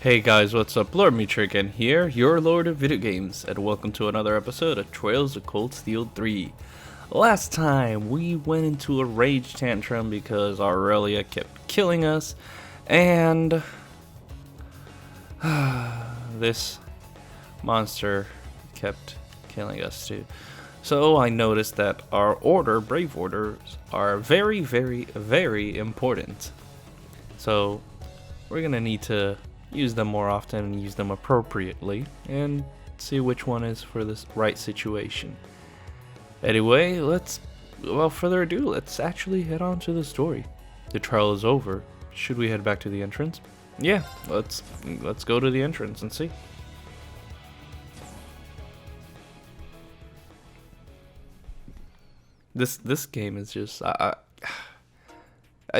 Hey guys, what's up? Lord Michiru again here, your Lord of Video Games, and welcome to another episode of Trails of Cold Steel 3. Last time, we went into a rage tantrum because Aurelia kept killing us, and this monster kept killing us too. So I noticed that our brave orders, are very, very, very important. So we're gonna need to use them more often and use them appropriately and see which one is for this right situation. Anyway, without further ado, let's actually head on to the story. The trial is over. Should we head back to the entrance? Yeah, let's go to the entrance and see. This game is just I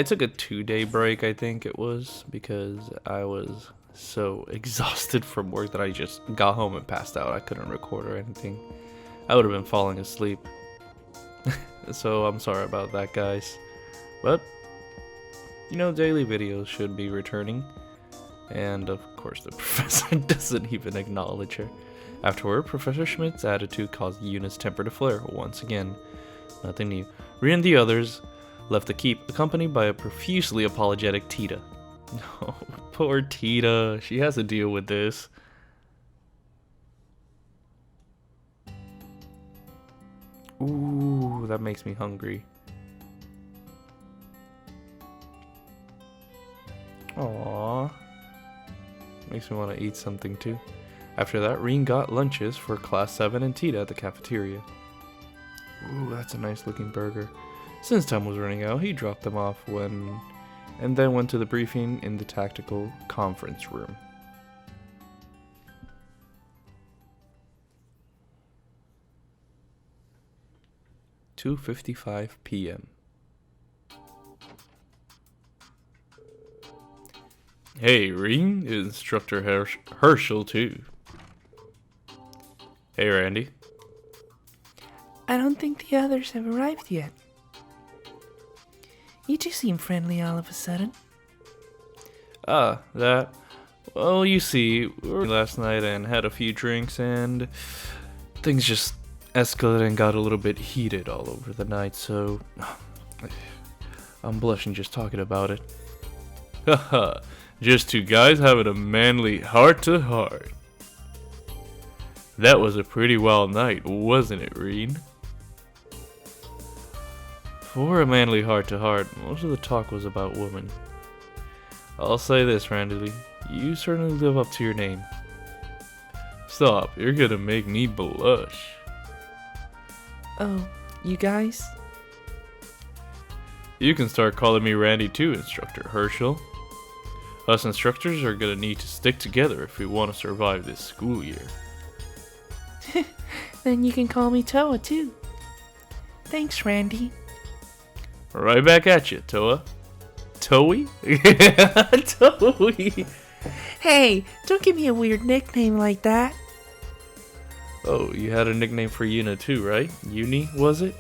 took a 2-day break, I think it was, because I was so exhausted from work that I just got home and passed out. I couldn't record or anything. I would have been falling asleep. So I'm sorry about that, guys. But, you know, daily videos should be returning. And of course the professor doesn't even acknowledge her. Afterward, Professor Schmidt's attitude caused Yuna's temper to flare once again. Nothing new. Rean and the others left the keep, accompanied by a profusely apologetic Tita. Oh, poor Tita. She has to deal with this. Ooh, that makes me hungry. Aww. Makes me want to eat something too. After that, Rean got lunches for Class 7 and Tita at the cafeteria. Ooh, that's a nice looking burger. Since time was running out, he dropped them off and then went to the briefing in the tactical conference room. "2:55 p.m. Hey, Rean, Instructor Herschel too. Hey, Randy. I don't think the others have arrived yet. You two seem friendly all of a sudden. That. Well, you see, we were last night and had a few drinks and things just escalated and got a little bit heated all over the night, so I'm blushing just talking about it. Haha, just two guys having a manly heart-to-heart. That was a pretty wild night, wasn't it, Rean? For a manly heart-to-heart, most of the talk was about women. I'll say this, Randy, you certainly live up to your name. Stop, you're gonna make me blush. Oh, you guys? You can start calling me Randy too, Instructor Herschel. Us instructors are gonna need to stick together if we want to survive this school year. Then you can call me Toa too. Thanks, Randy. Right back at you, Toa. Toei? Toei. Hey, don't give me a weird nickname like that. Oh, you had a nickname for Yuna too, right? Uni, was it?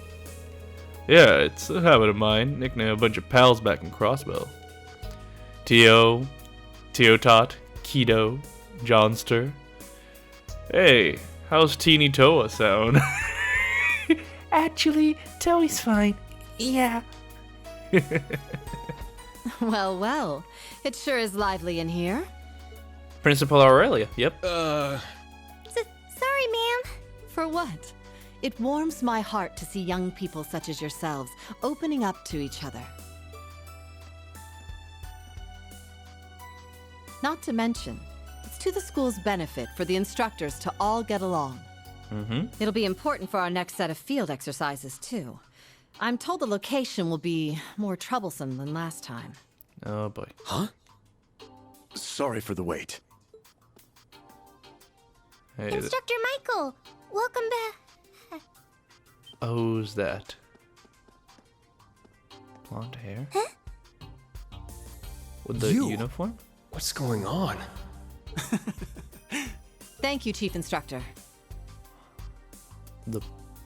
Yeah, it's a habit of mine. Nickname a bunch of pals back in Crossbell. Tio, Teotot, Kido, Johnster. Hey, how's Teeny Toa sound? Actually, Toei's fine. Yeah. Well, it sure is lively in here. Principal Aurelia, yep. Sorry, ma'am. For what? It warms my heart to see young people such as yourselves opening up to each other. Not to mention, it's to the school's benefit for the instructors to all get along. It'll be important for our next set of field exercises, too. I'm told the location will be more troublesome than last time. Oh boy. Huh? Sorry for the wait. Hey, Instructor Michael, welcome back. who's that? Blonde hair? Huh? With the You? uniform? What's going on? Thank you, Chief Instructor. The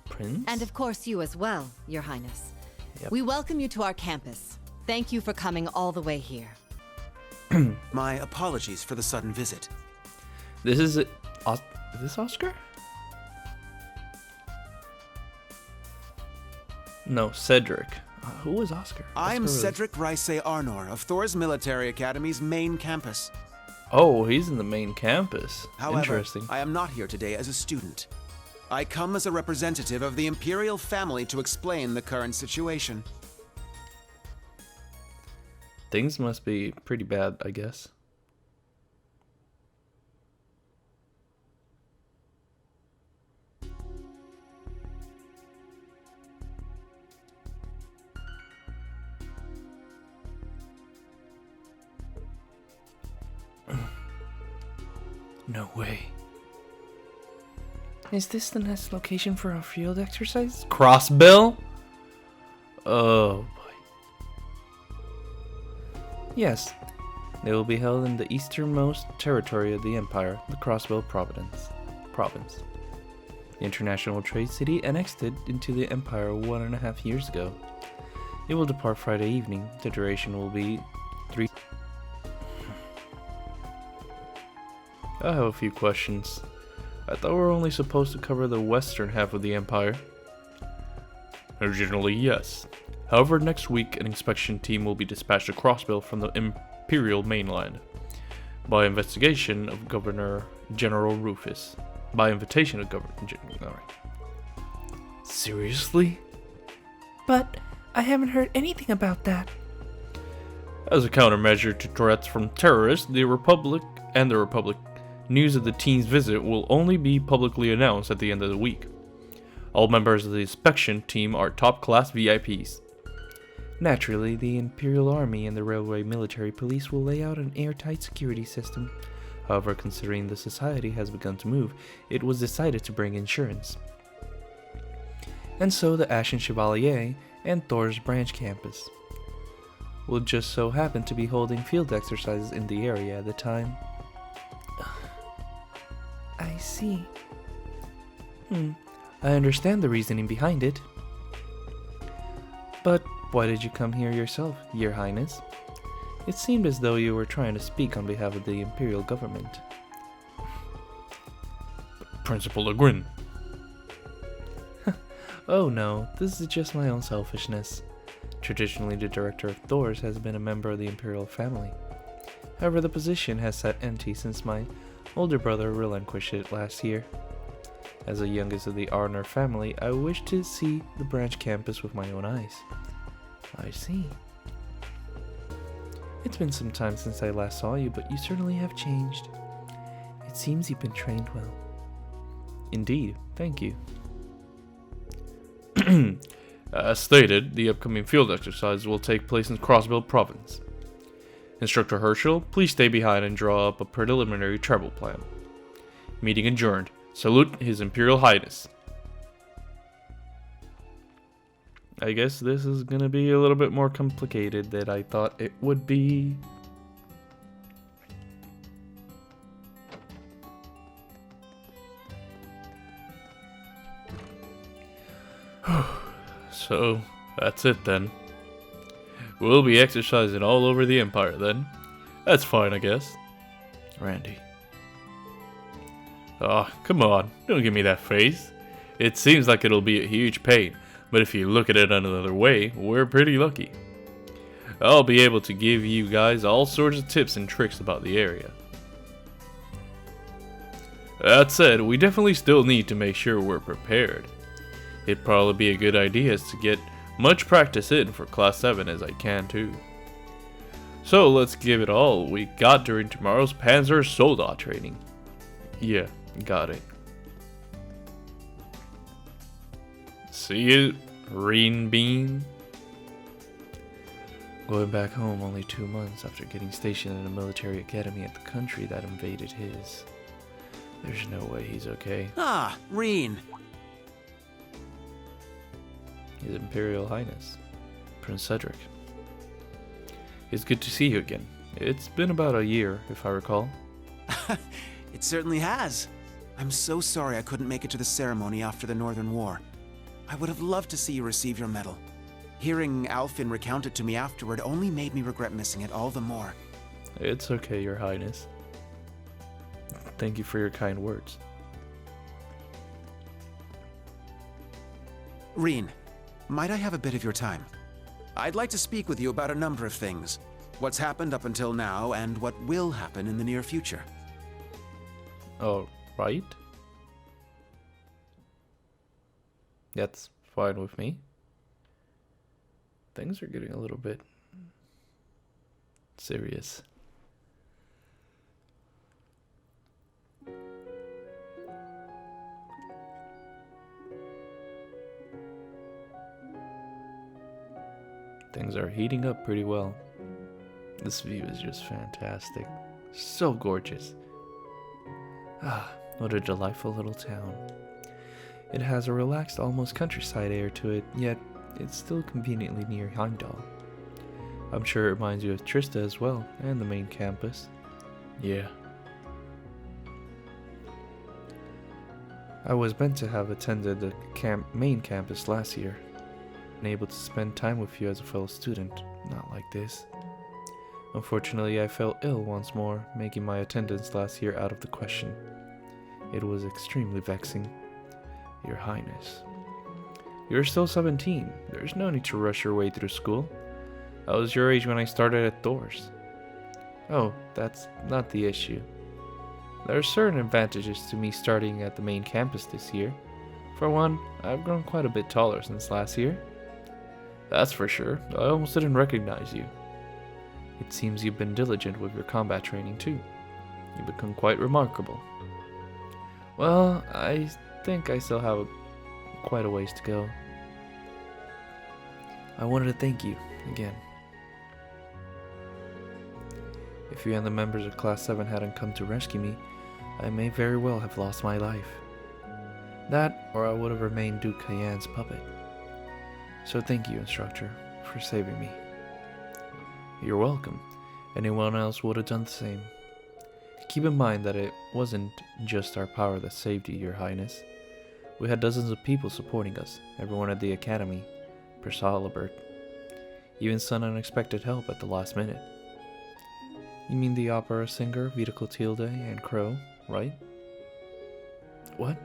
prince? And of course you as well, Your Highness. Yep. We welcome you to our campus. Thank you for coming all the way here. My apologies for the sudden visit. This is it. Is this Oscar? No, Cedric. Who was Oscar? I'm Oscar was... Cedric Rice Arnor of Thors Military Academy's main campus. Oh, he's in the main campus. However, Interesting. I am not here today as a student. I come as a representative of the Imperial family to explain the current situation. Things must be pretty bad, I guess. No way. Is this the next location for our field exercise? Crossbill? Oh boy. Yes, they will be held in the easternmost territory of the Empire, the Crossbill Province. The international trade city annexed it into the Empire 1.5 years ago. It will depart Friday evening. The duration will be 3. I have a few questions. I thought we were only supposed to cover the western half of the Empire. Originally, yes. However, next week an inspection team will be dispatched to Crossbill from the Imperial mainland. By investigation of Governor General Rufus. By invitation of Governor General... Seriously? But I haven't heard anything about that. As a countermeasure to threats from terrorists, the Republic news of the team's visit will only be publicly announced at the end of the week. All members of the inspection team are top-class VIPs. Naturally, the Imperial Army and the Railway Military Police will lay out an airtight security system. However, considering the society has begun to move, it was decided to bring insurance. And so the Ashen Chevalier and Thors Branch Campus will just so happen to be holding field exercises in the area at the time. I see. I understand the reasoning behind it. But why did you come here yourself, Your Highness? It seemed as though you were trying to speak on behalf of the Imperial government. Principal Legrin. Oh no, this is just my own selfishness. Traditionally, the director of Thors has been a member of the Imperial family. However, the position has sat empty since my older brother relinquished it last year. As the youngest of the Arnor family, I wish to see the branch campus with my own eyes. I see. It's been some time since I last saw you, but you certainly have changed. It seems you've been trained well. Indeed, thank you. As stated, the upcoming field exercise will take place in Crossbill Province. Instructor Herschel, please stay behind and draw up a preliminary travel plan. Meeting adjourned. Salute His Imperial Highness. I guess this is gonna be a little bit more complicated than I thought it would be. So, that's it then. We'll be exercising all over the Empire then. That's fine, I guess. Randy. Oh, come on. Don't give me that face. It seems like it'll be a huge pain, but if you look at it another way, we're pretty lucky. I'll be able to give you guys all sorts of tips and tricks about the area. That said, we definitely still need to make sure we're prepared. It'd probably be a good idea to get much practice in for Class 7 as I can too. So let's give it all we got during tomorrow's Panzer Soldat training. Yeah, got it. See you, Rean Bean. Going back home only 2 months after getting stationed in a military academy at the country that invaded his. There's no way he's okay. Ah, Rean. His Imperial Highness, Prince Cedric. It's good to see you again. It's been about a year, if I recall. It certainly has. I'm so sorry I couldn't make it to the ceremony after the Northern War. I would have loved to see you receive your medal. Hearing Alfin recount it to me afterward only made me regret missing it all the more. It's okay, Your Highness. Thank you for your kind words. Rean, might I have a bit of your time? I'd like to speak with you about a number of things. What's happened up until now, and what will happen in the near future. Oh, right? That's fine with me. Things are getting a little bit serious. Things are heating up pretty well. This view is just fantastic. So gorgeous. Ah, what a delightful little town. It has a relaxed, almost countryside air to it, yet it's still conveniently near Heimdall. I'm sure it reminds you of Trista as well, and the main campus. Yeah. I was meant to have attended the main campus last year, and able to spend time with you as a fellow student, not like this. Unfortunately, I fell ill once more, making my attendance last year out of the question. It was extremely vexing. Your Highness. You're still 17. There's no need to rush your way through school. I was your age when I started at Thors. Oh, that's not the issue. There are certain advantages to me starting at the main campus this year. For one, I've grown quite a bit taller since last year. That's for sure. I almost didn't recognize you. It seems you've been diligent with your combat training too. You've become quite remarkable. Well, I think I still have quite a ways to go. I wanted to thank you again. If you and the members of Class VII hadn't come to rescue me, I may very well have lost my life. That, or I would have remained Duke Cayenne's puppet. So thank you, instructor, for saving me. You're welcome. Anyone else would have done the same. Keep in mind that it wasn't just our power that saved you, Your Highness. We had dozens of people supporting us, everyone at the Academy, Persalabert. Even some unexpected help at the last minute. You mean the opera singer, Vita Clotilde, and Crow, right? What?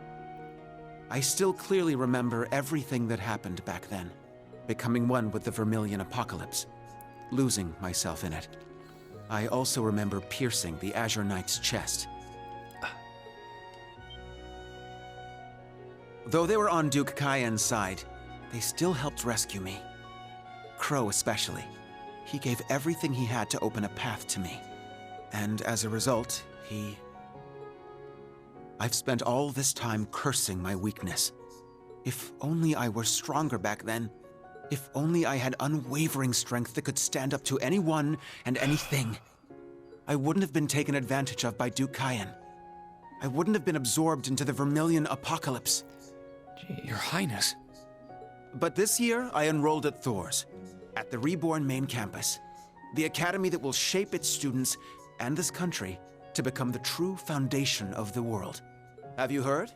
I still clearly remember everything that happened back then. Becoming one with the Vermilion Apocalypse. Losing myself in it. I also remember piercing the Azure Knight's chest. Though they were on Duke Cayenne's side, they still helped rescue me. Crow especially. He gave everything he had to open a path to me. And as a result, I've spent all this time cursing my weakness. If only I were stronger back then. If only I had unwavering strength that could stand up to anyone and anything. I wouldn't have been taken advantage of by Duke Cayenne. I wouldn't have been absorbed into the Vermilion Apocalypse. Jeez. Your Highness. But this year, I enrolled at Thors, at the reborn main campus. The academy that will shape its students and this country to become the true foundation of the world. Have you heard?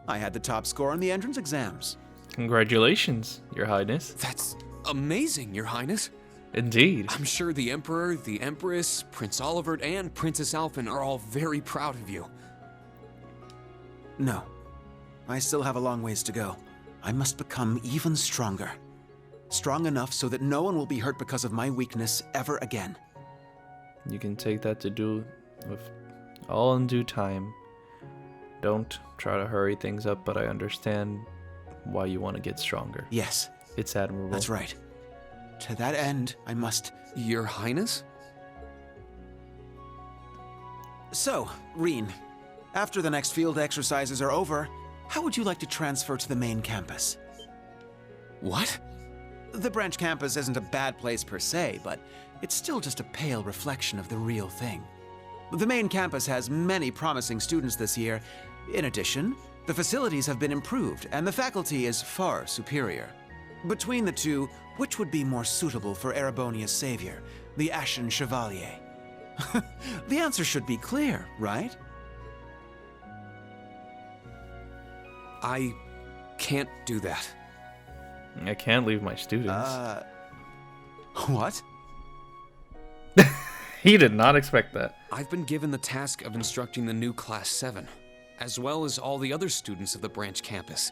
I had the top score on the entrance exams. Congratulations, Your Highness. That's amazing, Your Highness. Indeed. I'm sure the Emperor, the Empress, Prince Olivert, and Princess Alphen are all very proud of you. No. I still have a long ways to go. I must become even stronger. Strong enough so that no one will be hurt because of my weakness ever again. You can take that to do with all in due time. Don't try to hurry things up, but I understand why you want to get stronger. Yes. It's admirable. That's right. To that end, I must... Your Highness? So, Rean, after the next field exercises are over, how would you like to transfer to the main campus? What? The branch campus isn't a bad place per se, but it's still just a pale reflection of the real thing. The main campus has many promising students this year. In addition, the facilities have been improved, and the faculty is far superior. Between the two, which would be more suitable for Erebonia's savior, the Ashen Chevalier? The answer should be clear, right? I can't do that. I can't leave my students. What? He did not expect that. I've been given the task of instructing the new Class VII, as well as all the other students of the branch campus.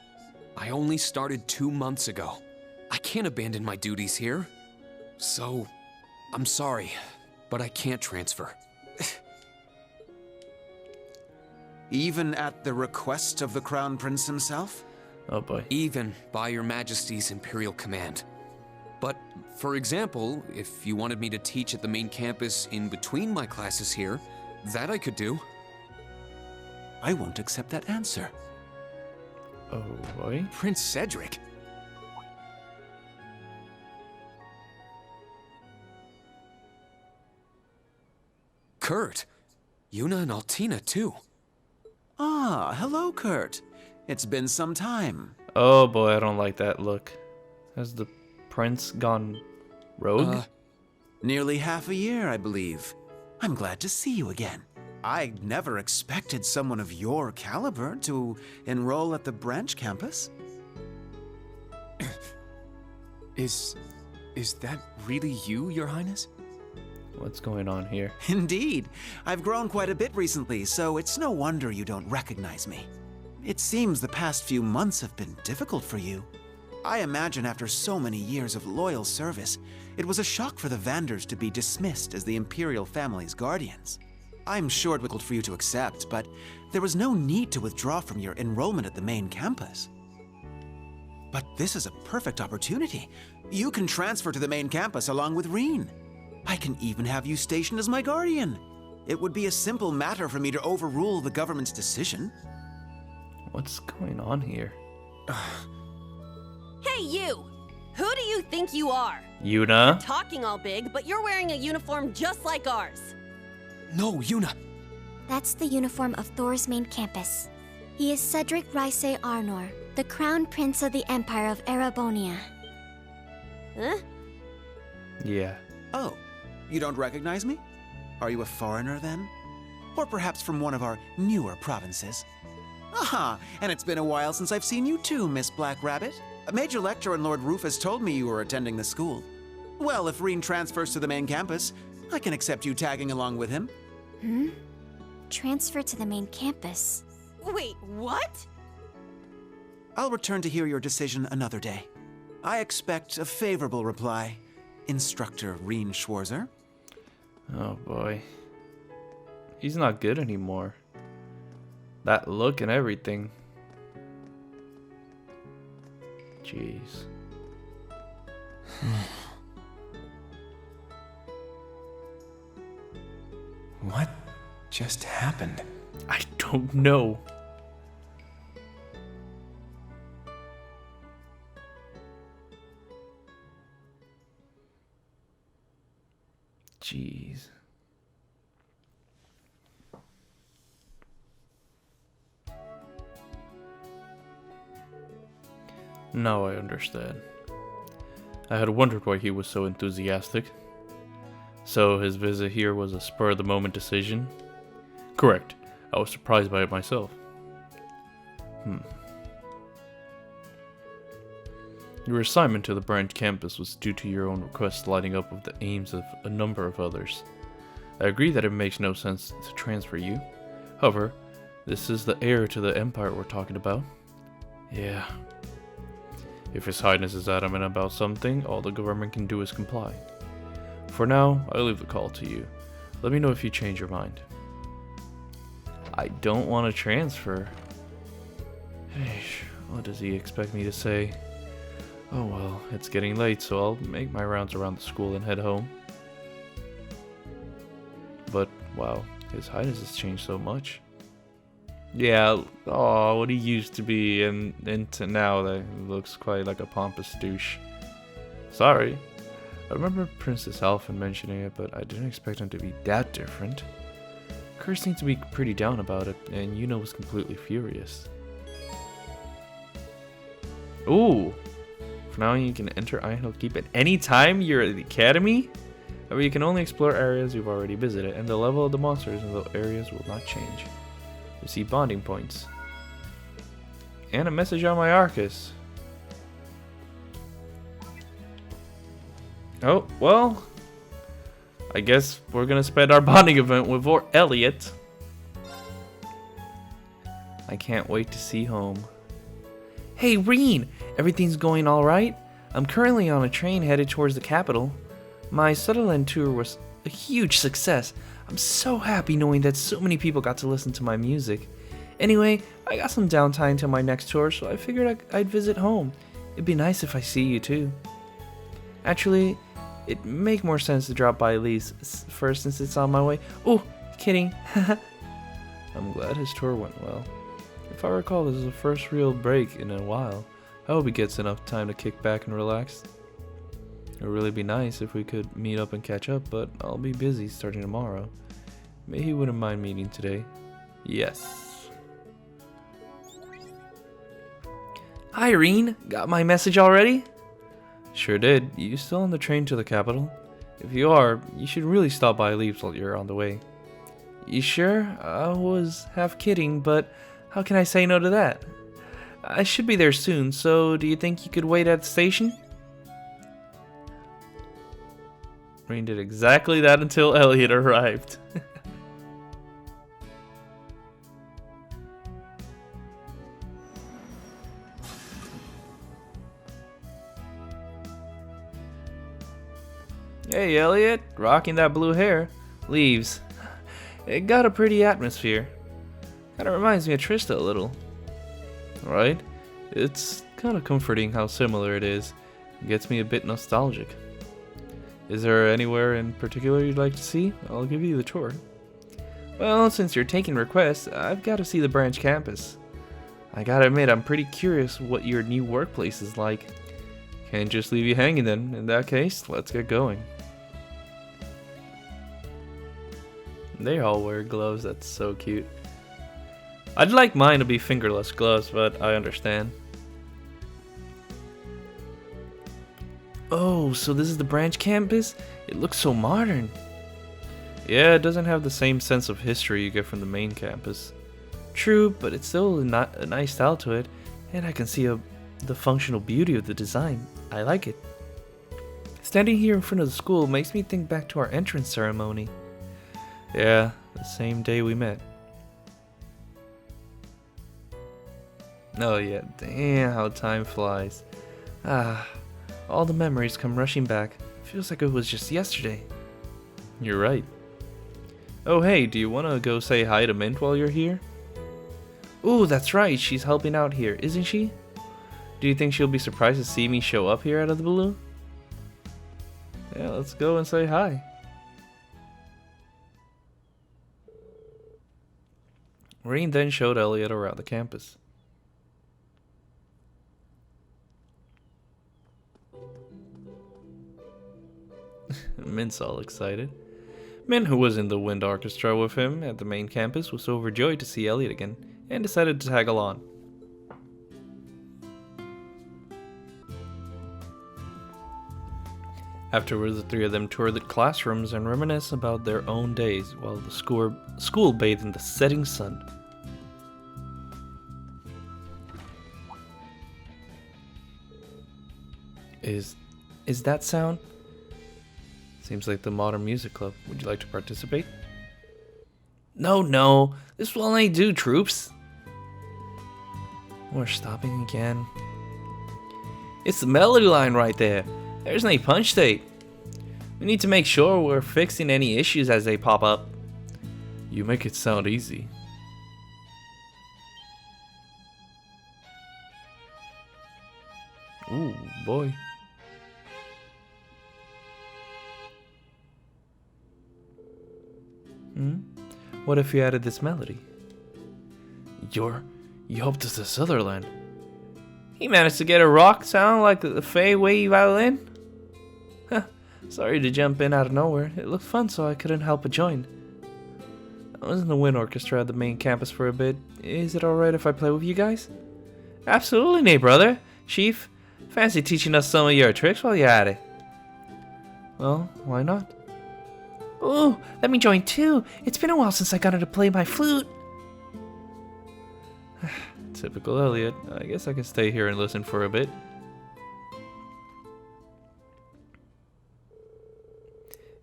I only started 2 months ago. I can't abandon my duties here. So, I'm sorry, but I can't transfer. Even at the request of the Crown Prince himself? Oh boy. Even by your Majesty's Imperial command. But, for example, if you wanted me to teach at the main campus in between my classes here, that I could do. I won't accept that answer. Oh boy. Prince Cedric? Kurt. Yuna and Altina, too. Ah, hello, Kurt. It's been some time. Oh boy, I don't like that look. Has the prince gone rogue? Nearly half a year, I believe. I'm glad to see you again. I never expected someone of your caliber to enroll at the branch campus. Is that really you, Your Highness? What's going on here? Indeed. I've grown quite a bit recently, so it's no wonder you don't recognize me. It seems the past few months have been difficult for you. I imagine after so many years of loyal service, it was a shock for the Vanders to be dismissed as the Imperial family's guardians. I'm sure it was difficult for you to accept, but there was no need to withdraw from your enrollment at the main campus. But this is a perfect opportunity. You can transfer to the main campus along with Rean. I can even have you stationed as my guardian. It would be a simple matter for me to overrule the government's decision. What's going on here? Hey, you! Who do you think you are? Yuna? Talking all big, but you're wearing a uniform just like ours. No, Yuna. That's the uniform of Thors' main campus. He is Cedric Raisei Arnor, the Crown Prince of the Empire of Erebonian. Huh? Yeah. Oh, you don't recognize me? Are you a foreigner then? Or perhaps from one of our newer provinces? Aha, and it's been a while since I've seen you too, Miss Black Rabbit. A major lecturer and Lord Rufus told me you were attending the school. Well, if Rean transfers to the main campus, I can accept you tagging along with him. Transfer to the main campus. Wait, what? I'll return to hear your decision another day. I expect a favorable reply. Instructor Rean Schwarzer. Oh boy. He's not good anymore. That look and everything. Jeez. What just happened? I don't know. Jeez. Now I understand. I had wondered why he was so enthusiastic. So his visit here was a spur-of-the-moment decision? Correct. I was surprised by it myself. Your assignment to the branch campus was due to your own request lining up with the aims of a number of others. I agree that it makes no sense to transfer you. However, this is the heir to the Empire we're talking about. Yeah. If His Highness is adamant about something, all the government can do is comply. For now, I leave the call to you. Let me know if you change your mind. I don't want to transfer. What does he expect me to say? Oh well, it's getting late, so I'll make my rounds around the school and head home. But, wow, His Highness has changed so much. Yeah, oh, what he used to be and into now, that looks quite like a pompous douche. Sorry. I remember Princess Alphen mentioning it, but I didn't expect him to be that different. Kurt seemed to be pretty down about it, and Yuna was completely furious. Ooh! For now, you can enter Ironhill Keep at any time you're at the academy. However, you can only explore areas you've already visited, and the level of the monsters in those areas will not change. Receive bonding points. And a message on my Arcus. Oh, well. I guess we're gonna spend our bonding event with Elliot. I can't wait to see home. Hey, Rean! Everything's going alright? I'm currently on a train headed towards the capital. My Sutherland tour was a huge success. I'm so happy knowing that so many people got to listen to my music. Anyway, I got some downtime till my next tour, so I figured I'd visit home. It'd be nice if I see you too. Actually, it'd make more sense to drop by Elise first since it's on my way. Oh, kidding. I'm glad his tour went well. If I recall, this is the first real break in a while. I hope he gets enough time to kick back and relax. It'd really be nice if we could meet up and catch up, but I'll be busy starting tomorrow. Maybe he wouldn't mind meeting today. Yes. Hi, Rean. Got my message already? Sure did. You still on the train to the capital? If you are, you should really stop by Leaves while you're on the way. You sure? I was half kidding, but how can I say no to that? I should be there soon, so do you think you could wait at the station? Rean did exactly that until Elliot arrived. Hey Elliot, rocking that blue hair. Leaves. It got a pretty atmosphere. Kinda reminds me of Trista a little. Right? It's kinda comforting how similar it is. It gets me a bit nostalgic. Is there anywhere in particular you'd like to see? I'll give you the tour. Well, since you're taking requests, I've got to see the branch campus. I gotta admit, I'm pretty curious what your new workplace is like. Can't just leave you hanging then. In that case, let's get going. They all wear gloves, that's so cute. I'd like mine to be fingerless gloves, but I understand. Oh, so this is the branch campus? It looks so modern. Yeah, it doesn't have the same sense of history you get from the main campus. True, but it's still a nice style to it, and I can see the functional beauty of the design. I like it. Standing here in front of the school makes me think back to our entrance ceremony. Yeah, the same day we met. Oh yeah, damn how time flies. All the memories come rushing back. Feels like it was just yesterday. You're right. Oh hey, do you want to go say hi to Mint while you're here? Ooh, that's right, she's helping out here, isn't she? Do you think she'll be surprised to see me show up here out of the blue? Yeah, let's go and say hi. Rean then showed Elliot around the campus. Mint's all excited. Mint, who was in the wind orchestra with him at the main campus, was overjoyed to see Elliot again and decided to tag along. Afterwards, the three of them toured the classrooms and reminisced about their own days while the school bathed in the setting sun. Is that sound? Seems like the Modern Music Club. Would you like to participate? No. This will only do, troops. We're stopping again. It's the melody line right there. There's no punch state. We need to make sure we're fixing any issues as they pop up. You make it sound easy. Ooh, boy. What if you added this melody? You helped us to Sutherland. He managed to get a rock sound like the Fei Wei violin? Huh, sorry to jump in out of nowhere. It looked fun, so I couldn't help but join. I was in the wind orchestra at the main campus for a bit. Is it alright if I play with you guys? Absolutely, Nate, brother. Chief, fancy teaching us some of your tricks while you're at it? Well, why not? Ooh, let me join too. It's been a while since I got to play my flute. Typical Elliot. I guess I can stay here and listen for a bit.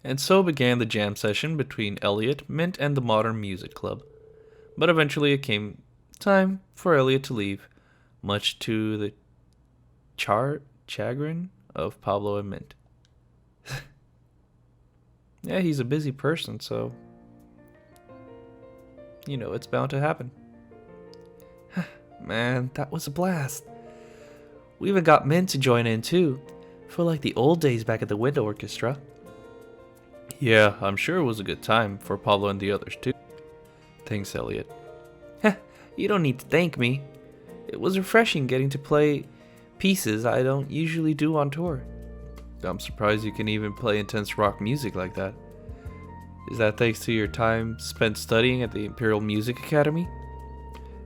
And so began the jam session between Elliot, Mint, and the Modern Music Club. But eventually it came time for Elliot to leave, much to the chagrin of Pablo and Mint. Yeah, he's a busy person, so you know it's bound to happen. Man, that was a blast. We even got Mint to join in too. Feel like the old days back at the Wind Orchestra. Yeah, I'm sure it was a good time for Pablo and the others too. Thanks, Elliot. Heh, you don't need to thank me. It was refreshing getting to play pieces I don't usually do on tour. I'm surprised you can even play intense rock music like that. Is that thanks to your time spent studying at the Imperial Music Academy?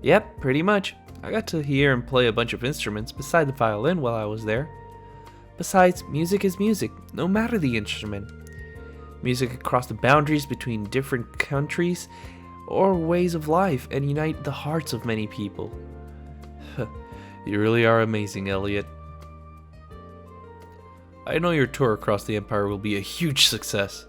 Yep, pretty much. I got to hear and play a bunch of instruments beside the violin while I was there. Besides, music is music, no matter the instrument. Music can cross the boundaries between different countries or ways of life and unite the hearts of many people. You really are amazing, Elliot. I know your tour across the Empire will be a huge success.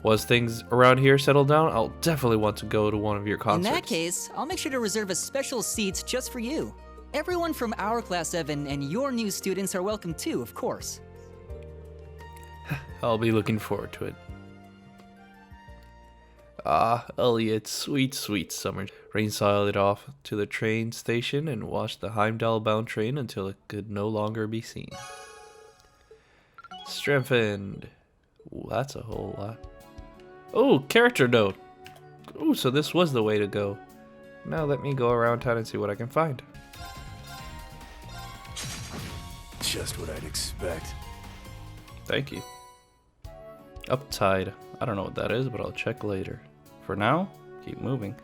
Once things around here settle down, I'll definitely want to go to one of your concerts. In that case, I'll make sure to reserve a special seat just for you. Everyone from our Class 7 and your new students are welcome too, of course. I'll be looking forward to it. Ah, Elliot, sweet, sweet summer. Rean sailed off to the train station and watched the Heimdall-bound train until it could no longer be seen. Strengthened. Ooh, that's a whole lot. Oh, character note. Ooh, so this was the way to go. Now let me go around town and see what I can find. Just what I'd expect. Thank you. Uptide. I don't know what that is, but I'll check later. For now, keep moving.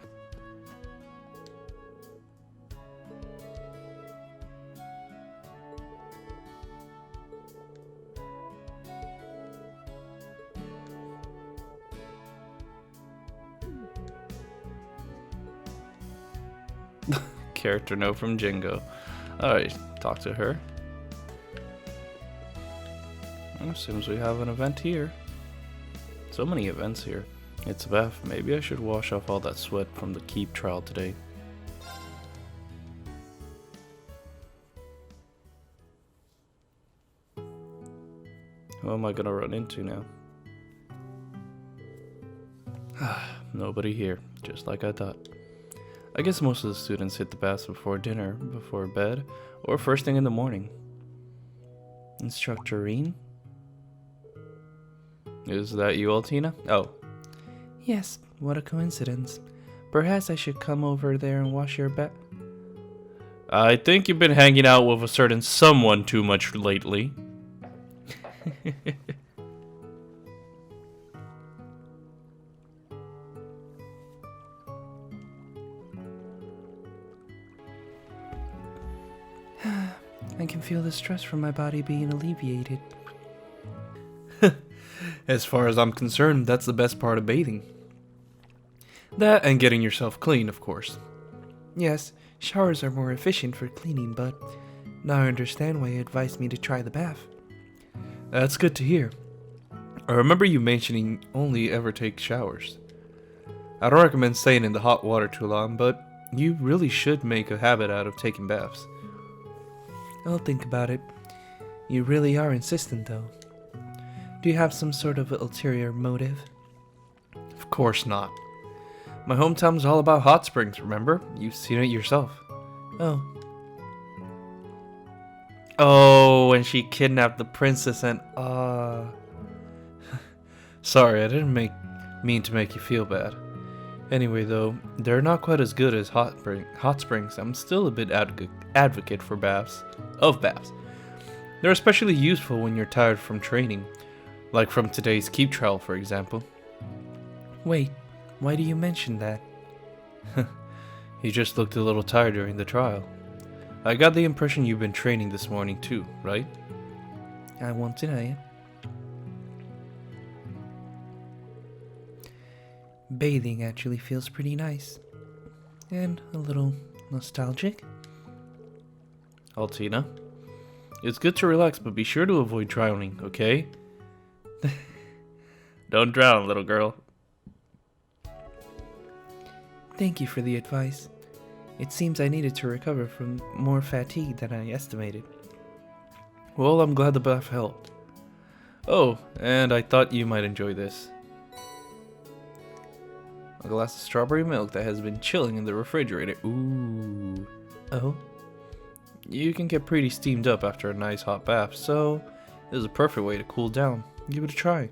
Character note from Jingo. Alright, talk to her. Well, seems we have an event here. So many events here. It's Beth. Maybe I should wash off all that sweat from the keep trial today. Who am I gonna run into now? Nobody here, just like I thought. I guess most of the students hit the baths before dinner, before bed, or first thing in the morning. Instructor Rean? Is that you, Altina? Oh. Yes, what a coincidence. Perhaps I should come over there and wash your back. I think you've been hanging out with a certain someone too much lately. I can feel the stress from my body being alleviated. As far as I'm concerned, that's the best part of bathing. That and getting yourself clean, of course. Yes, showers are more efficient for cleaning, but now I understand why you advised me to try the bath. That's good to hear. I remember you mentioning only ever take showers. I don't recommend staying in the hot water too long, but you really should make a habit out of taking baths. I'll think about it. You really are insistent, though. Do you have some sort of ulterior motive? Of course not. My hometown's all about hot springs, remember? You've seen it yourself. Oh. Oh, and she kidnapped the princess and Sorry, I didn't mean to make you feel bad. Anyway, though, they're not quite as good as hot springs. I'm still a bit advocate for baths. They're especially useful when you're tired from training, like from today's keep trial, for example. Wait, why do you mention that? You just looked a little tired during the trial. I got the impression you've been training this morning too, right? I won't deny it. Bathing actually feels pretty nice. And a little nostalgic. Altina, it's good to relax, but be sure to avoid drowning, okay? Don't drown, little girl. Thank you for the advice. It seems I needed to recover from more fatigue than I estimated. Well, I'm glad the bath helped. Oh, and I thought you might enjoy this. A glass of strawberry milk that has been chilling in the refrigerator. Ooh. Oh? You can get pretty steamed up after a nice hot bath, so this is a perfect way to cool down. Give it a try.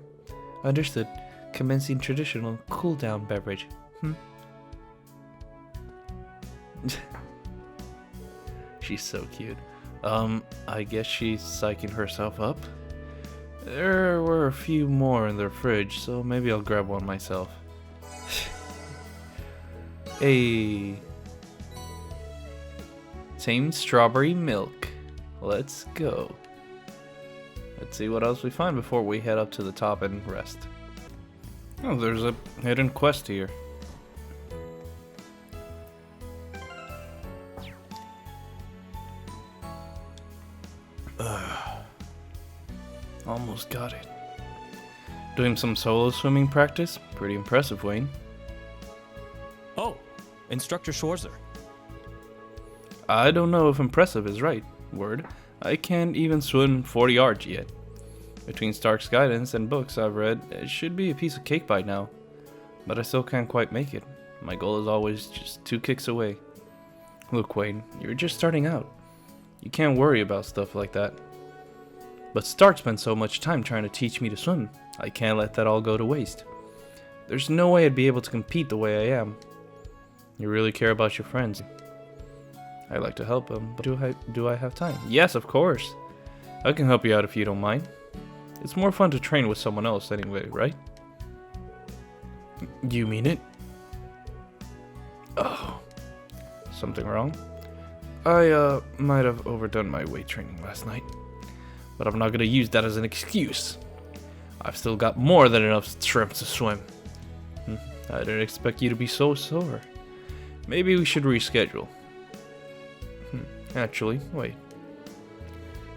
Understood. Commencing traditional cool-down beverage. She's so cute. I guess she's psyching herself up. There were a few more in the fridge, so maybe I'll grab one myself. Hey. Tamed strawberry milk. Let's go. Let's see what else we find before we head up to the top and rest. Oh, there's a hidden quest here. Almost got it. Doing some solo swimming practice? Pretty impressive, Wayne. Oh, Instructor Schwarzer. I don't know if impressive is right word. I can't even swim 40 yards yet. Between Stark's guidance and books I've read, it should be a piece of cake by now. But I still can't quite make it. My goal is always just 2 kicks away. Look, Wayne, you're just starting out. You can't worry about stuff like that. But Stark spent so much time trying to teach me to swim. I can't let that all go to waste. There's no way I'd be able to compete the way I am. You really care about your friends. I like to help them, but do I have time? Yes, of course. I can help you out if you don't mind. It's more fun to train with someone else anyway, right? You mean it? Oh. Something wrong? I might have overdone my weight training last night. But I'm not gonna use that as an excuse. I've still got more than enough strength to swim. I didn't expect you to be so sore. Maybe we should reschedule. Actually, wait.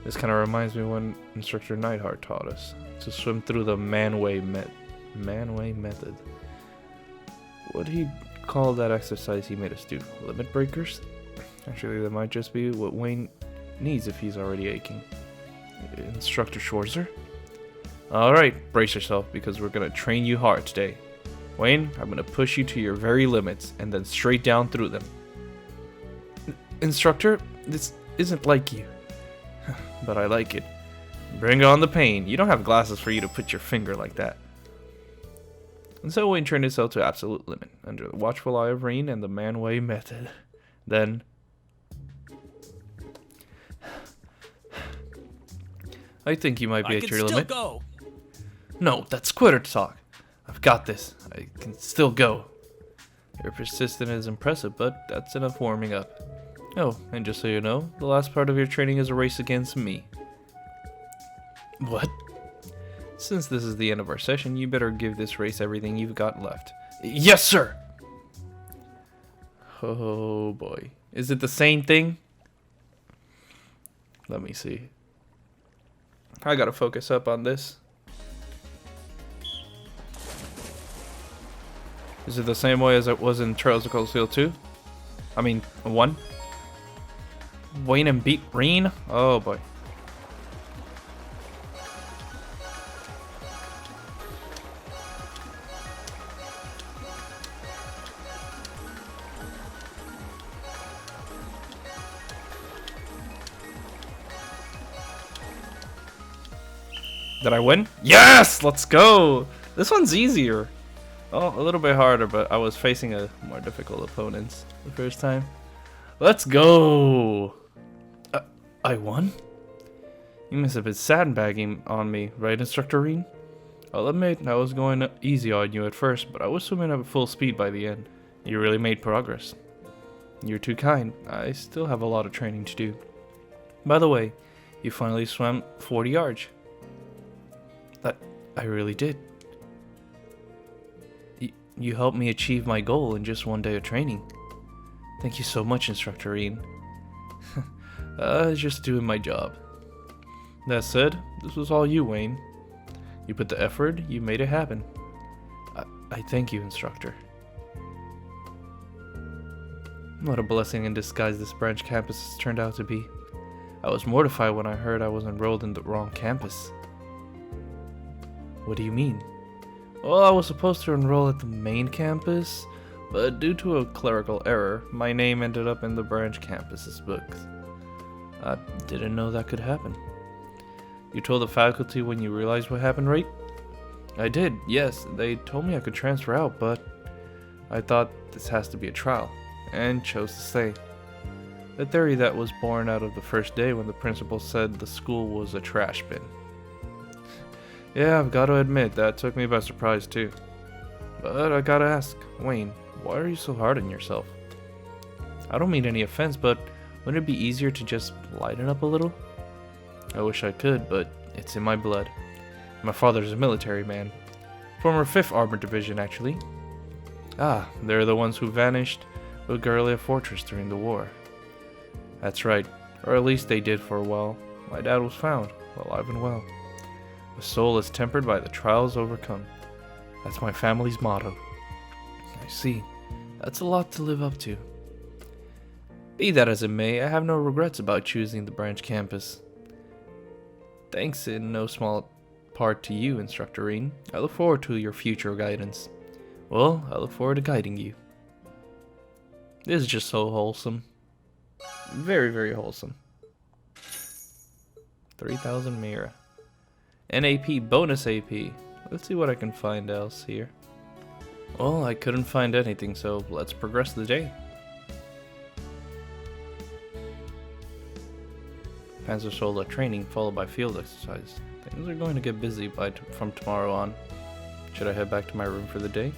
This kind of reminds me when Instructor Neidhart taught us to swim through the man-way method. What'd he call that exercise he made us do? Limit breakers? Actually, that might just be what Wayne needs if he's already aching. Instructor Schwarzer? Alright, brace yourself because we're gonna train you hard today. Wayne, I'm gonna push you to your very limits and then straight down through them. Instructor, this isn't like you. But I like it. Bring on the pain. You don't have glasses for you to put your finger like that. And so Wayne trained himself to absolute limit, under the watchful eye of Rean and the man-way method. Then... I think you might be at your limit. Go. No, that's quitter talk. I've got this. I can still go. Your persistence is impressive, but that's enough warming up. Oh, and just so you know, the last part of your training is a race against me. What? Since this is the end of our session, you better give this race everything you've got left. Yes, sir! Oh boy. Is it the same thing? Let me see. I gotta focus up on this. Is it the same way as it was in Trails of Cold Steel 2? I mean, 1? Wayne and beat Rean? Oh boy. Did I win? Yes! Let's go! This one's easier. Oh, a little bit harder, but I was facing a more difficult opponents the first time. Let's go! I won? You must have been sandbagging on me, right, Instructor Rean? I'll admit, I was going easy on you at first, but I was swimming at full speed by the end. You really made progress. You're too kind. I still have a lot of training to do. By the way, you finally swam 40 yards. I really did. You helped me achieve my goal in just 1 day of training. Thank you so much, Instructor Rean. Just doing my job. That said, this was all you, Wayne. You put the effort, you made it happen. I thank you, instructor. What a blessing in disguise this branch campus has turned out to be. I was mortified when I heard I was enrolled in the wrong campus. What do you mean? Well, I was supposed to enroll at the main campus, but due to a clerical error, my name ended up in the branch campus's books. I didn't know that could happen. You told the faculty when you realized what happened, right? I did, yes. They told me I could transfer out, but I thought this has to be a trial, and chose to stay. A theory that was born out of the first day when the principal said the school was a trash bin. Yeah, I've got to admit, that took me by surprise too. But I gotta ask, Wayne, why are you so hard on yourself? I don't mean any offense, but wouldn't it be easier to just lighten up a little? I wish I could, but it's in my blood. My father's a military man. Former 5th Armored Division, actually. Ah, they're the ones who vanished with Guerrilla Fortress during the war. That's right, or at least they did for a while. My dad was found, alive and well. The soul is tempered by the trials overcome. That's my family's motto. I see. That's a lot to live up to. Be that as it may, I have no regrets about choosing the branch campus. Thanks in no small part to you, Instructor Rean. I look forward to your future guidance. Well, I look forward to guiding you. This is just so wholesome. Very, very wholesome. 3,000 Mira. NAP, bonus AP. Let's see what I can find else here. Well, I couldn't find anything, so let's progress the day. Panzer Soldier training followed by field exercise. Things are going to get busy from tomorrow on. Should I head back to my room for the day?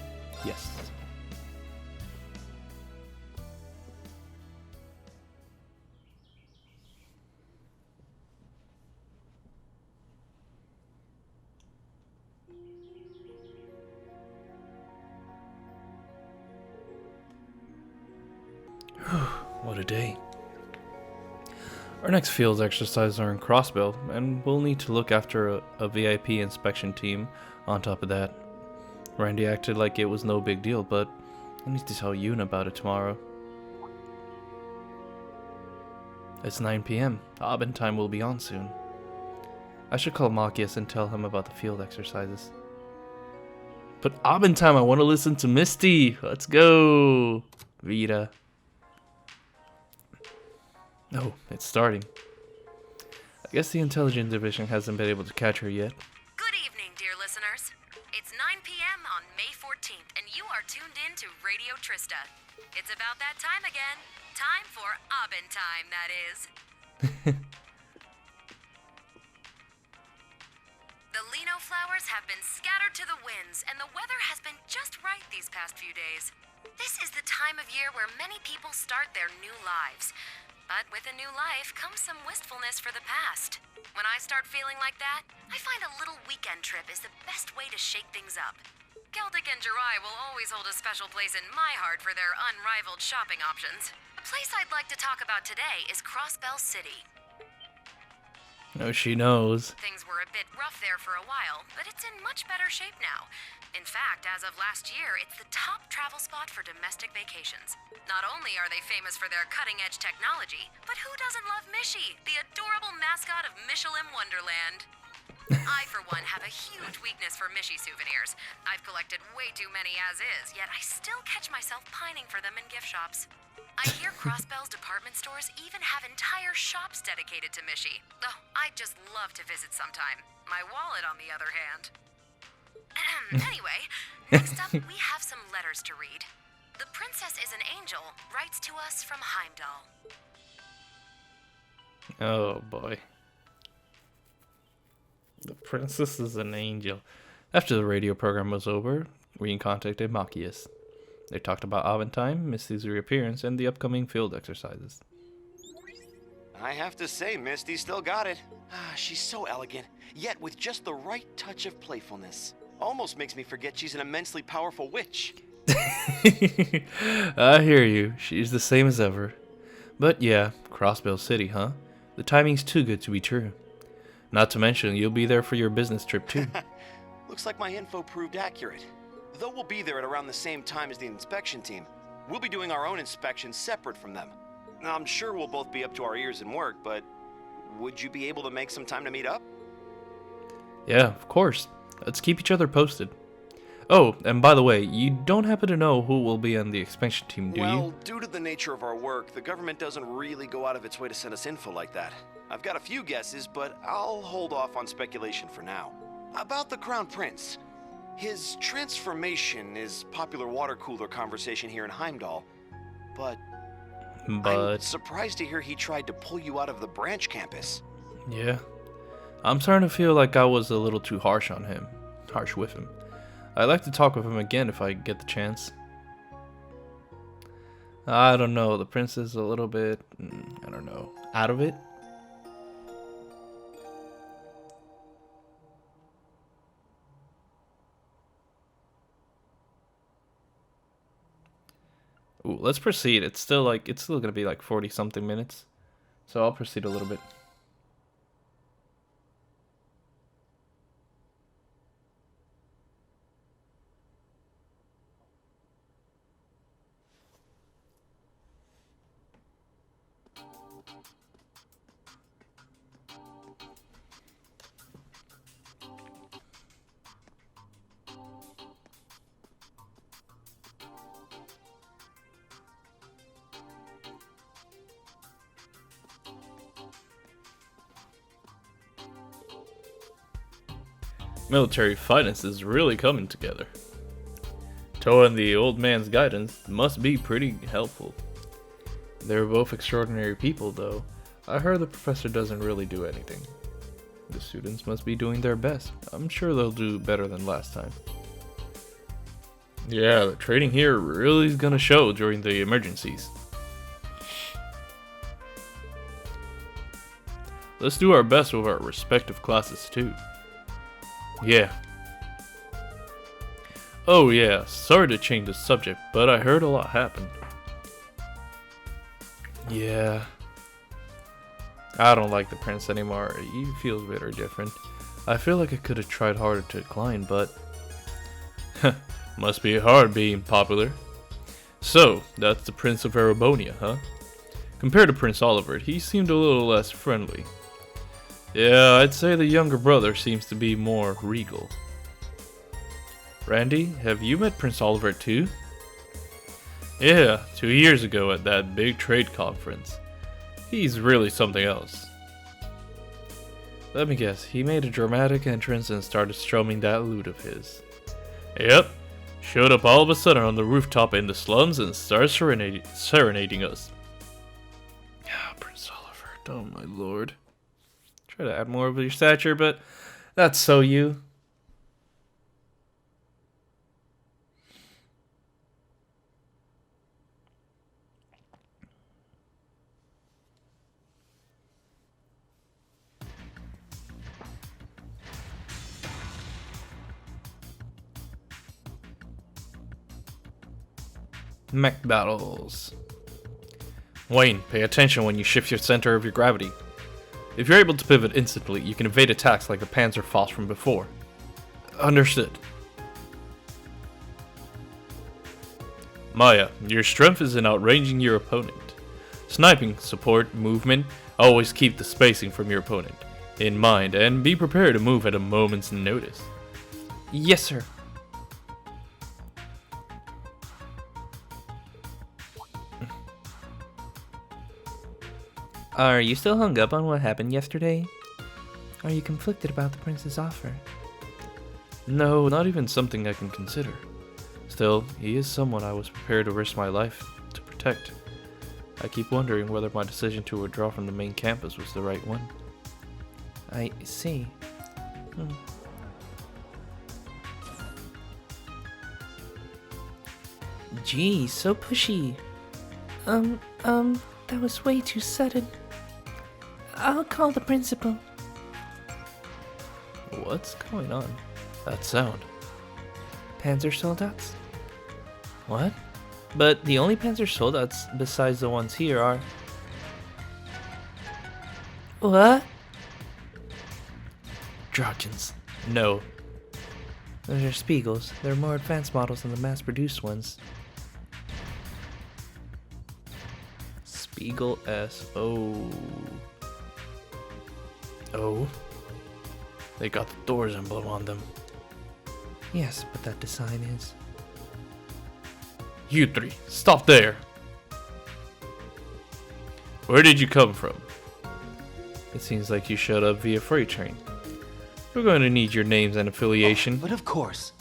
Yes. What a day. Our next field exercises are in Crossbell, and we'll need to look after a VIP inspection team on top of that. Randy acted like it was no big deal, but I need to tell Yoon about it tomorrow. It's 9 PM. Abend time will be on soon. I should call Machias and tell him about the field exercises. But Abend time, I want to listen to Misty. Let's go, Vita. Oh, it's starting. I guess the intelligence division hasn't been able to catch her yet. Good evening, dear listeners. It's 9 p.m. on May 14th, and you are tuned in to Radio Trista. It's about that time again. Time for Abend time, that is. The lino flowers have been scattered to the winds, and the weather has been just right these past few days. This is the time of year where many people start their new lives. But with a new life comes some wistfulness for the past. When I start feeling like that, I find a little weekend trip is the best way to shake things up. Celtic and Jirai will always hold a special place in my heart for their unrivaled shopping options. The place I'd like to talk about today is Crossbell City. Oh, she knows. Things were a bit rough there for a while, but it's in much better shape now. In fact, as of last year, it's the top travel spot for domestic vacations. Not only are they famous for their cutting-edge technology, but who doesn't love Michi, the adorable mascot of Michelin Wonderland? I, for one, have a huge weakness for Michi souvenirs. I've collected way too many as is, yet I still catch myself pining for them in gift shops. I hear Crossbell's department stores even have entire shops dedicated to Michi. Oh, I'd just love to visit sometime. My wallet, on the other hand. Anyway, next up, we have some letters to read. The Princess is an Angel writes to us from Heimdall. Oh boy. The Princess is an Angel. After the radio program was over, Rean contacted Machias. They talked about Aventime, Misty's reappearance, and the upcoming field exercises. I have to say, Misty still got it. She's so elegant, yet with just the right touch of playfulness. Almost makes me forget she's an immensely powerful witch. I hear you. She's the same as ever. But yeah, Crossbell City, huh? The timing's too good to be true. Not to mention, you'll be there for your business trip too. Looks like my info proved accurate. Though we'll be there at around the same time as the inspection team, we'll be doing our own inspections separate from them. Now, I'm sure we'll both be up to our ears in work, but would you be able to make some time to meet up? Yeah, of course. Let's keep each other posted. Oh, and by the way, you don't happen to know who will be on the expansion team, do you? Well, due to the nature of our work, the government doesn't really go out of its way to send us info like that. I've got a few guesses, but I'll hold off on speculation for now. About the Crown Prince. His transformation is popular water cooler conversation here in Heimdall, but I'm surprised to hear he tried to pull you out of the branch campus. Yeah. I'm starting to feel like I was a little too harsh with him. I'd like to talk with him again if I get the chance. I don't know, the prince is a little bit, I don't know, out of it. Ooh, let's proceed. It's still gonna be like 40 something minutes. So I'll proceed a little bit. Military finance is really coming together. Toa and the old man's guidance must be pretty helpful. They're both extraordinary people, though. I heard the professor doesn't really do anything. The students must be doing their best. I'm sure they'll do better than last time. Yeah, the training here really is gonna show during the emergencies. Let's do our best with our respective classes too. Yeah. Oh yeah, sorry to change the subject, but I heard a lot happened. Yeah. I don't like the prince anymore. He feels very different. I feel like I could have tried harder to decline, but must be hard being popular. So, that's the Prince of Erebonian, huh? Compared to Prince Oliver, he seemed a little less friendly. Yeah, I'd say the younger brother seems to be more regal. Randy, have you met Prince Oliver too? Yeah, 2 years ago at that big trade conference. He's really something else. Let me guess, he made a dramatic entrance and started strumming that lute of his. Yep, showed up all of a sudden on the rooftop in the slums and started serenading us. Ah, Prince Oliver, oh my lord. Try to add more of your stature, but that's so you. Mech battles. Wayne, pay attention when you shift your center of your gravity. If you're able to pivot instantly, you can evade attacks like the Panzerfaust from before. Understood. Maya, your strength is in outranging your opponent. Sniping, support, movement, always keep the spacing from your opponent in mind and be prepared to move at a moment's notice. Yes, sir. Are you still hung up on what happened yesterday? Are you conflicted about the prince's offer? No, not even something I can consider. Still, he is someone I was prepared to risk my life to protect. I keep wondering whether my decision to withdraw from the main campus was the right one. I see. Gee, so pushy. That was way too sudden. I'll call the principal. What's going on? That sound. Panzer soldiers? What? But the only Panzer soldiers besides the ones here are... What? Dragons. No. Those are Spiegels. They're more advanced models than the mass-produced ones. Spiegel S. Oh. Oh. They got the Thors emblem on them. Yes, but that design is... You three, stop there! Where did you come from? It seems like you showed up via freight train. We're going to need your names and affiliation. But of course.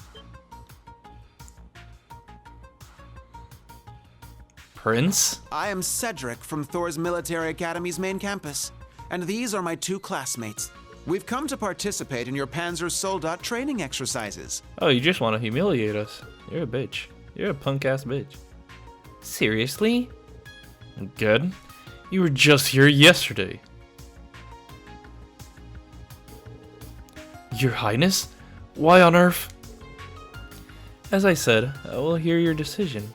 Prince? I am Cedric from Thors Military Academy's main campus, and these are my 2 classmates. We've come to participate in your Panzer Soldat training exercises. Oh, you just want to humiliate us. You're a bitch. You're a punk-ass bitch. Seriously? Good. You were just here yesterday. Your Highness? Why on earth? As I said, I will hear your decision.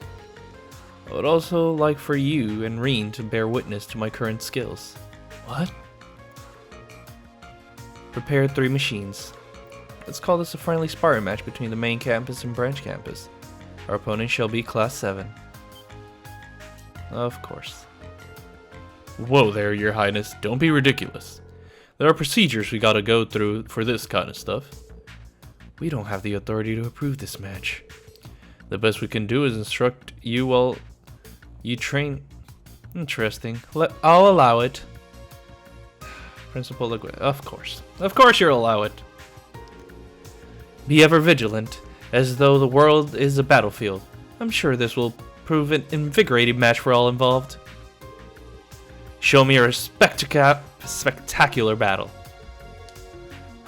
I would also like for you and Rean to bear witness to my current skills. What? Prepare 3 machines. Let's call this a friendly sparring match between the main campus and branch campus. Our opponent shall be Class 7. Of course. Whoa there, Your Highness. Don't be ridiculous. There are procedures we gotta go through for this kind of stuff. We don't have the authority to approve this match. The best we can do is instruct you while you train. Interesting. I'll allow it. Principal Liquid. Of course. Of course you'll allow it. Be ever vigilant, as though the world is a battlefield. I'm sure this will prove an invigorating match for all involved. Show me a spectacular battle.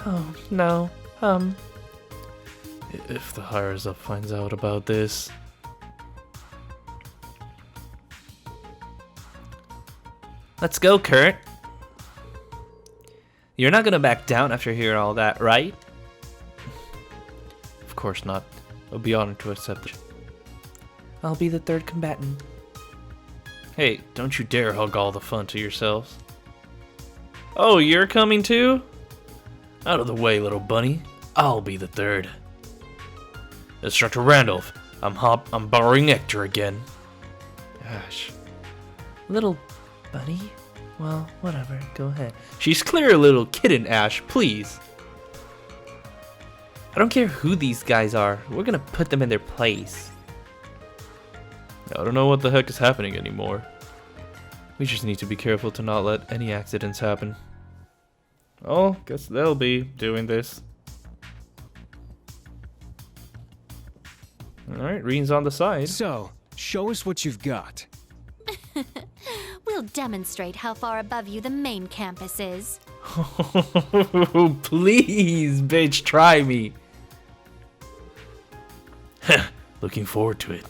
Oh, no. If the higher up finds out about this... Let's go, Kurt. You're not gonna back down after hearing all that, right? Of course not. I'll be honored to accept it. I'll be the 3rd combatant. Hey, don't you dare hug all the fun to yourselves. Oh, you're coming too? Out of the way, little bunny. I'll be the 3rd. Instructor Randolph, I'm borrowing nectar again. Gosh. Little bunny? Well, whatever. Go ahead. She's clearly a little kitten, Ash. Please. I don't care who these guys are. We're gonna put them in their place. I don't know what the heck is happening anymore. We just need to be careful to not let any accidents happen. Oh, guess they'll be doing this. Alright, Rean's on the side. So, show us what you've got. We'll demonstrate how far above you the main campus is. Please, bitch, try me. Looking forward to it.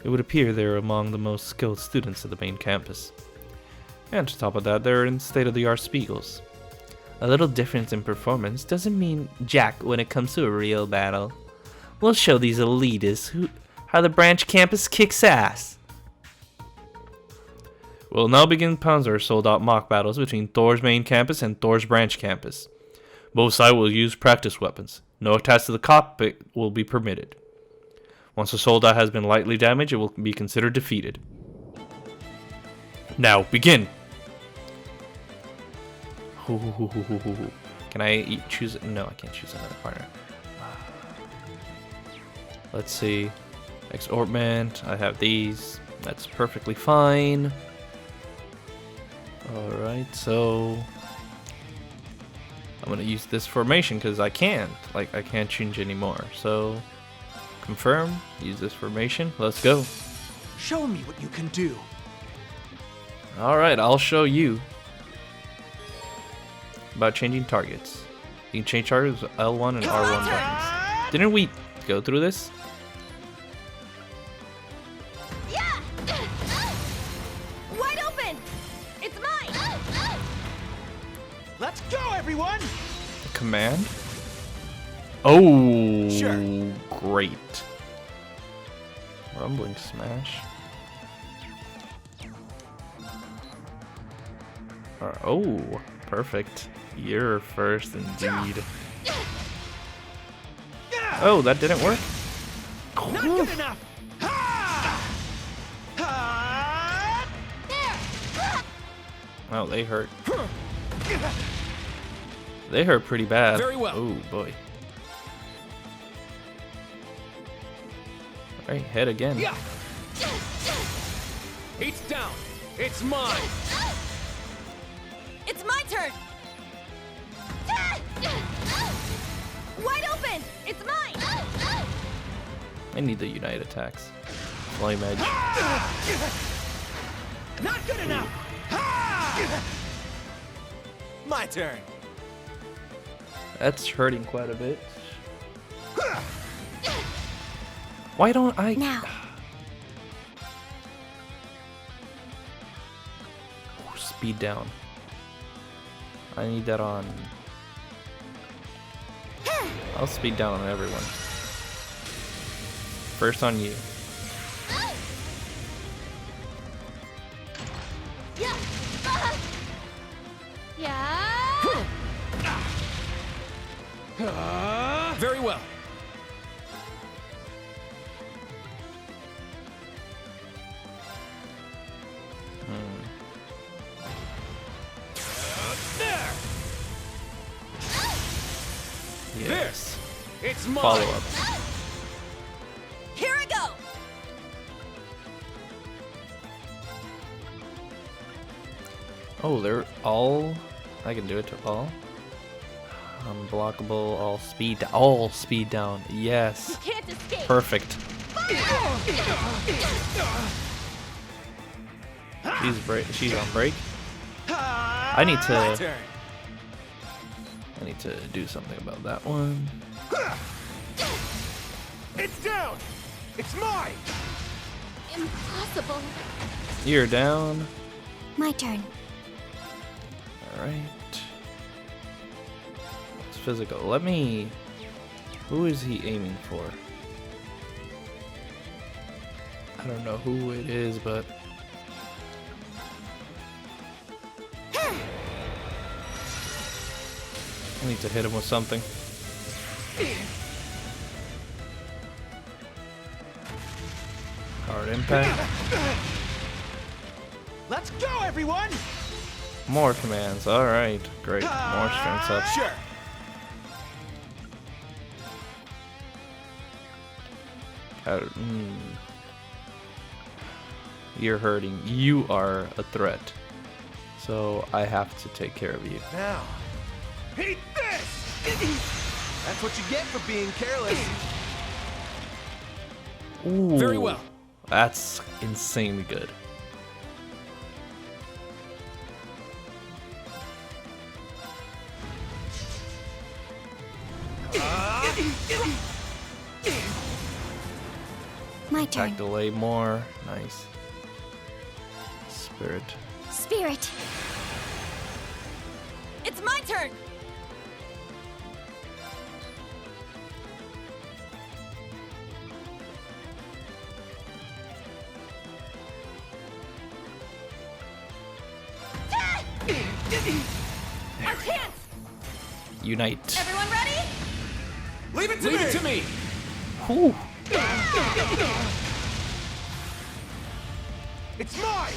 It would appear they're among the most skilled students at the main campus. And on top of that, they're in state-of-the-art Spiegels. A little difference in performance doesn't mean jack when it comes to a real battle. We'll show these elitists how the branch campus kicks ass. We'll now begin Panzer Soldat mock battles between Thors main campus and Thors Branch Campus. Both sides will use practice weapons. No attacks to the cockpit will be permitted. Once a soldat has been lightly damaged, it will be considered defeated. Now, begin! Can I choose? No, I can't choose another partner. Let's see. Exortment. I have these. That's perfectly fine. Alright, so... I'm gonna use this formation because I can't. Like, I can't change anymore. So, confirm. Use this formation. Let's go. Show me what you can do. Alright, I'll show you. About changing targets. You can change targets with L1 and R1 buttons. Didn't we go through this? Yeah! Wide open! It's mine! Let's go, everyone! Command? Oh, Sure. Great. Rumbling smash. Oh, perfect. You're first indeed. Oh, that didn't work? Not good enough. Oh, they hurt. They hurt pretty bad. Very well. Oh, boy. Alright, head again. Yeah. It's down. It's mine. It's my turn. Wide open. It's mine. I need the unite attacks. Flame edge. Not good enough. My turn. That's hurting quite a bit. Why don't I... Now. Oh, speed down. I need that on... I'll speed down on everyone. First on you. Yeah. Yeah. Very well. There. Yes. It's mine. Follow up. Here I go. Oh, they're all... I can do it to all. Unblockable, all speed down. Yes. You can't escape. Perfect. She's on break. I need to do something about that one. It's down. It's mine. Impossible. You're down. My turn. Alright. It's physical. Let me... Who is he aiming for? I don't know who it is, but... I need to hit him with something. Hard impact. Let's go, everyone. More commands. Alright, great. More strength up. Sure. You're hurting. You are a threat. So I have to take care of you. Now, eat this. That's what you get for being careless. Ooh, Very well. That's insanely good. My turn. Attack delay more. Nice. Spirit. Spirit. It's my turn. Our chance. Unite. Everyone ready? Leave it to me. Ooh. It's mine.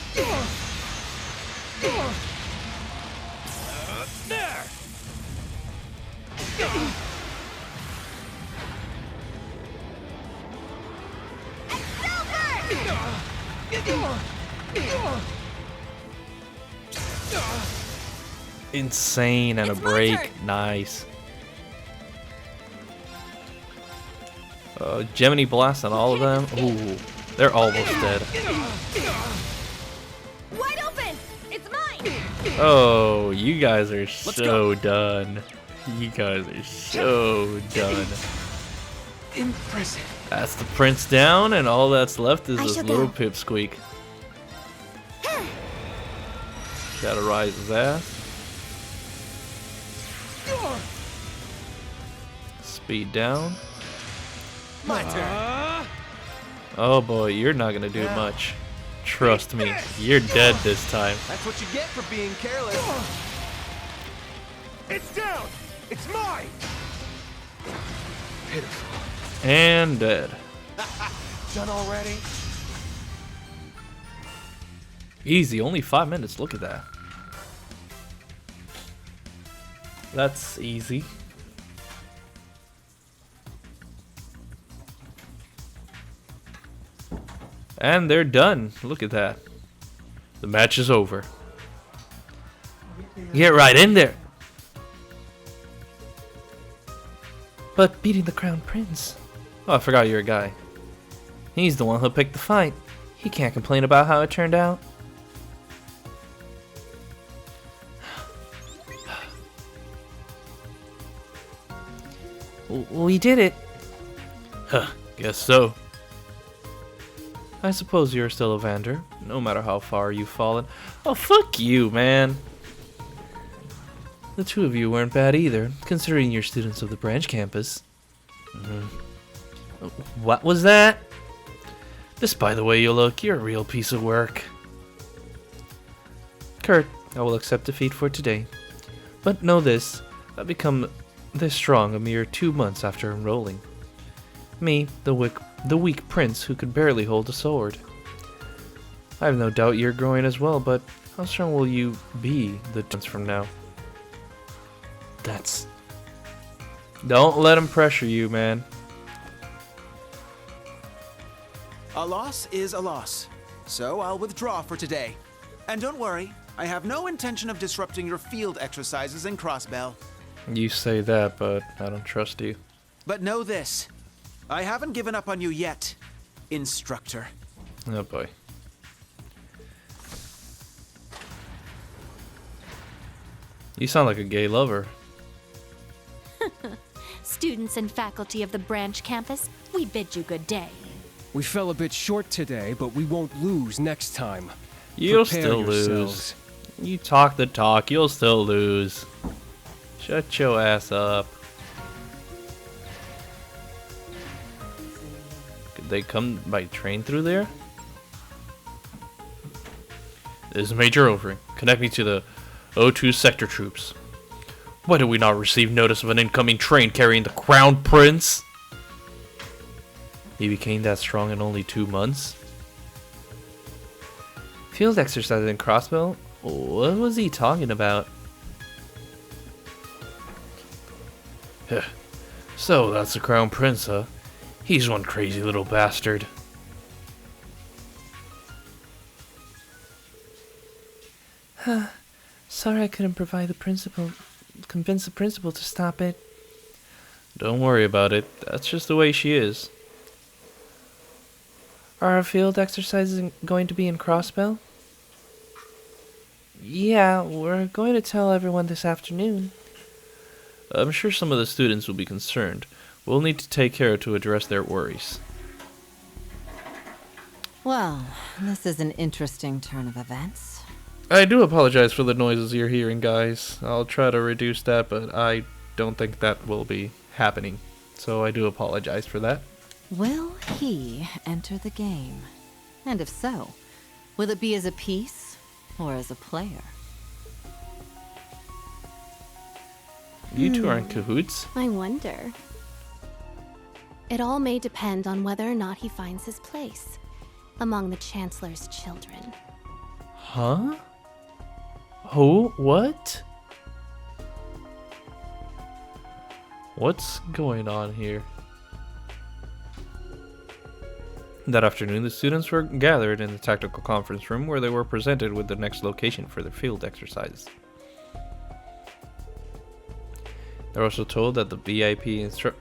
There. Insane and It's a my break. turn. Nice. Gemini blast on all of them. Ooh, they're almost dead. Wide open. It's mine. Oh, you guys are so done. You guys are so done. Impressive. That's the prince down, and all that's left is I this shall little go. pipsqueak. Gotta rise his ass. Speed down. My turn. Oh boy, you're not gonna do much. Trust me, you're dead this time. That's what you get for being careless. It's down. It's mine. Pitiful. And dead. Done already? Easy, only 5 minutes. Look at that. That's easy. And they're done. Look at that. The match is over. Get right in there. But beating the Crown Prince. Oh, I forgot you're a guy. He's the one who picked the fight. He can't complain about how it turned out. We did it. Huh, guess so. I suppose you're still Evander, no matter how far you've fallen. Oh, fuck you, man. The two of you weren't bad either, considering you're students of the branch campus. What was that? Despite the way you look, you're a real piece of work. Kurt, I will accept defeat for today. But know this, I've become this strong a mere 2 months after enrolling. Me, the weak prince who could barely hold a sword. I have no doubt you're growing as well, but how strong will you be the months from now? Don't let him pressure you, man. A loss is a loss, so I'll withdraw for today. And don't worry, I have no intention of disrupting your field exercises in Crossbell. You say that, but I don't trust you. But know this, I haven't given up on you yet, instructor. Oh boy. You sound like a gay lover. Students and faculty of the branch campus, we bid you good day. We fell a bit short today, but we won't lose next time. You'll Prepare still yourselves. lose. You talk the talk, you'll still lose. Shut your ass up. Could they come by train through there? This is Major Overy. Connect me to the O2 sector troops. Why did we not receive notice of an incoming train carrying the Crown Prince? He became that strong in only 2 months? Field exercises in Crossbell? What was he talking about? So that's the Crown Prince, huh? He's one crazy little bastard. Sorry I couldn't convince the principal to stop it. Don't worry about it. That's just the way she is. Are our field exercises going to be in Crossbell? Yeah, we're going to tell everyone this afternoon. I'm sure some of the students will be concerned. We'll need to take care to address their worries. Well, this is an interesting turn of events. I do apologize for the noises you're hearing, guys. I'll try to reduce that, but I don't think that will be happening. So I do apologize for that. Will he enter the game? And if so, will it be as a piece or as a player? You two are in cahoots? I wonder. It all may depend on whether or not he finds his place among the Chancellor's children. Huh? Who? What? What's going on here? That afternoon, the students were gathered in the tactical conference room where they were presented with the next location for their field exercises. They're also told that the VIP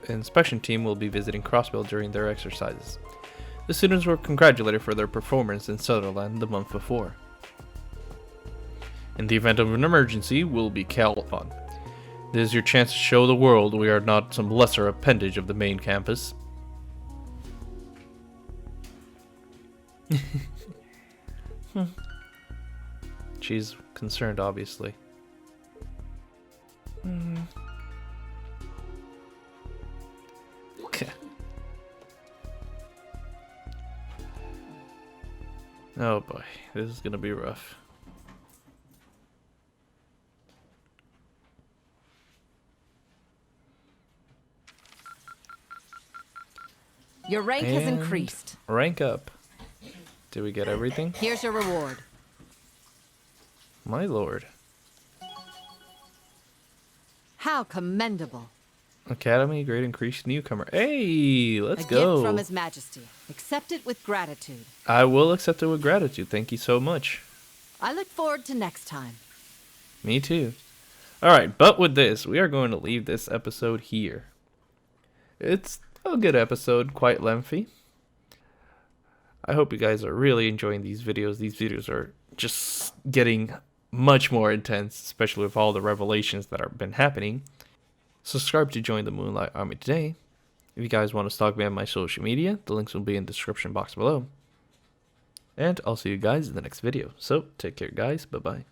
inspection team will be visiting Crossbell during their exercises. The students were congratulated for their performance in Sutherland the month before. In the event of an emergency, we'll be called upon. This is your chance to show the world we are not some lesser appendage of the main campus. She's concerned, obviously. Oh boy, this is gonna be rough. Your rank has And increased. Rank up. Did we get everything? Here's your reward. My lord. How commendable. Academy, grade increased newcomer. Hey, let's A go. gift from His Majesty. Accept it with gratitude. I will accept it with gratitude. Thank you so much. I look forward to next time. Me too. Alright, but with this, we are going to leave this episode here. It's a good episode, quite lengthy. I hope you guys are really enjoying these videos. These videos are just getting much more intense, especially with all the revelations that have been happening. Subscribe to join the Moonlight Army today. If you guys want to stalk me on my social media, the links will be in the description box below. And I'll see you guys in the next video. So, take care guys, bye bye.